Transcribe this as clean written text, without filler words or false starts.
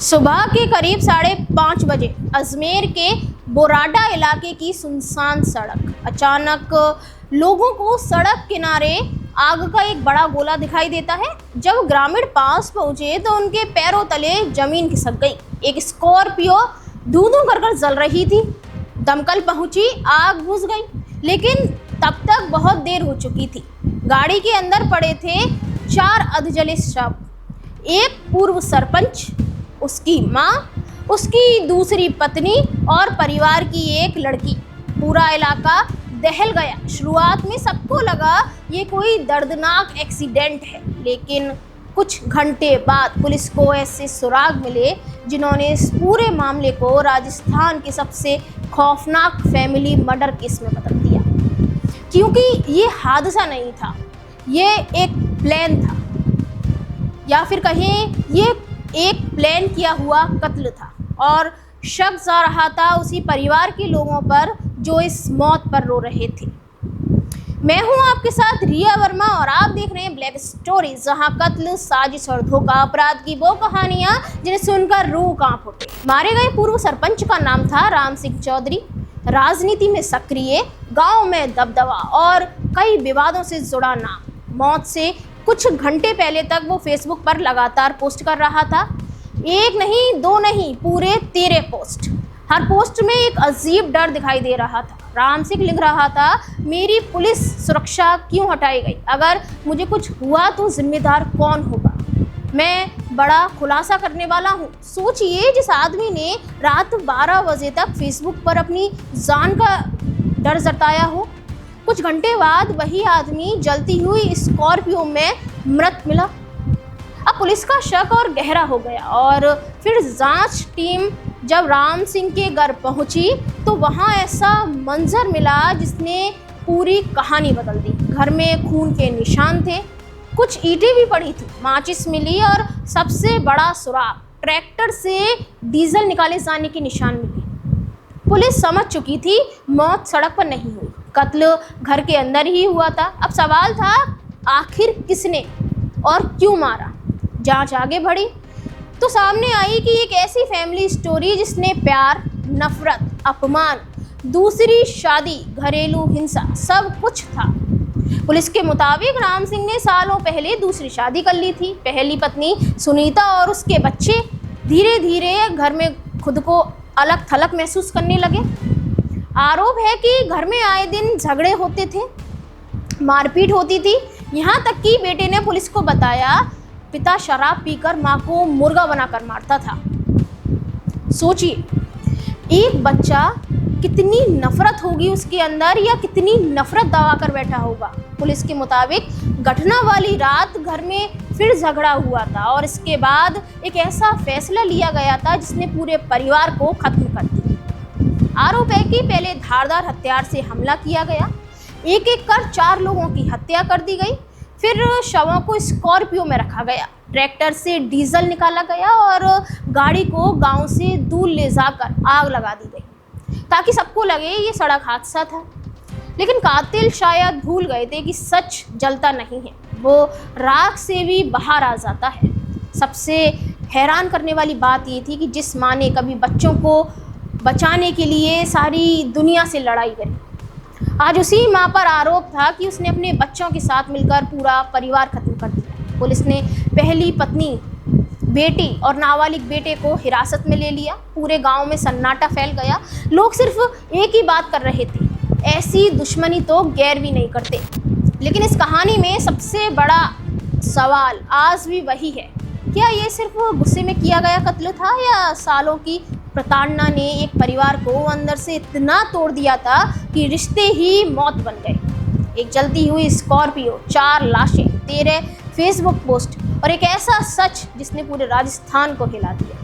सुबह के करीब 5:30 बजे अजमेर के बोराडा इलाके की सुनसान सड़क, अचानक लोगों को सड़क किनारे आग का एक बड़ा गोला दिखाई देता है। जब ग्रामीण पास पहुंचे तो उनके पैरों तले जमीन खिसक गई। एक स्कॉर्पियो धू-धू कर जल रही थी। दमकल पहुंची, आग बुझ गई, लेकिन तब तक बहुत देर हो चुकी थी। गाड़ी के अंदर पड़े थे 4 अधजले शव, एक पूर्व सरपंच, उसकी माँ, उसकी दूसरी पत्नी और परिवार की एक लड़की। पूरा इलाका दहल गया। शुरुआत में सबको लगा ये कोई दर्दनाक एक्सीडेंट है, लेकिन कुछ घंटे बाद पुलिस को ऐसे सुराग मिले जिन्होंने इस पूरे मामले को राजस्थान के सबसे खौफनाक फैमिली मर्डर केस में बदल दिया। क्योंकि ये हादसा नहीं था, ये एक प्लान था, या फिर कहें ये एक प्लान किया हुआ कत्ल था, और शक जा रहा था उसी परिवार के लोगों पर जो इस मौत पर रो रहे थे। मैं हूं आपके साथ रिया वर्मा और आप देख रहे हैं ब्लैक स्टोरी, जहां कत्ल, साजिश और धोखा, अपराध की वो कहानियां जिन्हें सुनकर रूह कांप उठे। मारे गए पूर्व सरपंच का नाम था राम सिंह चौधरी। राजनीति में सक्रिय, गांव में दबदबा और कई विवादों से जुड़ा नाम। मौत से कुछ घंटे पहले तक वो फेसबुक पर लगातार पोस्ट कर रहा था। एक नहीं, दो नहीं, पूरे 13 पोस्ट। हर पोस्ट में एक अजीब डर दिखाई दे रहा था। राम सिंह लिख रहा था, मेरी पुलिस सुरक्षा क्यों हटाई गई? अगर मुझे कुछ हुआ तो जिम्मेदार कौन होगा? मैं बड़ा खुलासा करने वाला हूँ। सोचिए, जिस आदमी ने रात 12 बजे तक फेसबुक पर अपनी जान का डर जताया हो, कुछ घंटे बाद वही आदमी जलती हुई स्कॉर्पियो में मृत मिला। अब पुलिस का शक और गहरा हो गया, और फिर जांच टीम जब राम सिंह के घर पहुंची तो वहां ऐसा मंजर मिला जिसने पूरी कहानी बदल दी। घर में खून के निशान थे, कुछ ईंटें भी पड़ी थी, माचिस मिली, और सबसे बड़ा सुराग, ट्रैक्टर से डीजल निकाले जाने के निशान मिले। पुलिस समझ चुकी थी मौत सड़क पर नहीं हुई, कत्ल घर के अंदर ही हुआ था। अब सवाल था, आखिर किसने और क्यों मारा? जांच आगे बढ़ी तो सामने आई कि एक ऐसी फैमिली स्टोरी जिसने प्यार, नफरत, अपमान, दूसरी शादी, घरेलू हिंसा, सब कुछ था। पुलिस के मुताबिक राम सिंह ने सालों पहले दूसरी शादी कर ली थी। पहली पत्नी सुनीता और उसके बच्चे धीरे धीरे घर में खुद को अलग थलग महसूस करने लगे। आरोप है कि घर में आए दिन झगड़े होते थे, मारपीट होती थी, यहाँ तक कि बेटे ने पुलिस को बताया पिता शराब पीकर माँ को मुर्गा बनाकर मारता था। सोचिए, एक बच्चा, कितनी नफरत होगी उसके अंदर, या कितनी नफरत दबा कर बैठा होगा। पुलिस के मुताबिक घटना वाली रात घर में फिर झगड़ा हुआ था, और इसके बाद एक ऐसा फैसला लिया गया था जिसने पूरे परिवार को खत्म कर दिया। आरोप है कि पहले धारदार हथियार से हमला किया गया, एक एक कर 4 लोगों की हत्या कर दी गई, फिर शवों को स्कॉर्पियो में रखा गया, ट्रैक्टर से डीजल निकाला गया और गाड़ी को गांव से दूर ले जाकर आग लगा दी गई, ताकि सबको लगे ये सड़क हादसा था। लेकिन कातिल शायद भूल गए थे कि सच जलता नहीं है, वो राख से भी बाहर आ जाता है। सबसे हैरान करने वाली बात ये थी कि जिस माँ ने कभी बच्चों को बचाने के लिए सारी दुनिया से लड़ाई करी, आज उसी माँ पर आरोप था कि उसने अपने बच्चों के साथ मिलकर पूरा परिवार खत्म कर दिया। पुलिस ने पहली पत्नी, बेटी और नाबालिग बेटे को हिरासत में ले लिया। पूरे गांव में सन्नाटा फैल गया। लोग सिर्फ एक ही बात कर रहे थे, ऐसी दुश्मनी तो गैर भी नहीं करते। लेकिन इस कहानी में सबसे बड़ा सवाल आज भी वही है, क्या ये सिर्फ गुस्से में किया गया कत्ल था, या सालों की प्रताड़ना ने एक परिवार को अंदर से इतना तोड़ दिया था कि रिश्ते ही मौत बन गए? एक जलती हुई स्कॉर्पियो, 4 लाशें, 13 फेसबुक पोस्ट और एक ऐसा सच जिसने पूरे राजस्थान को हिला दिया।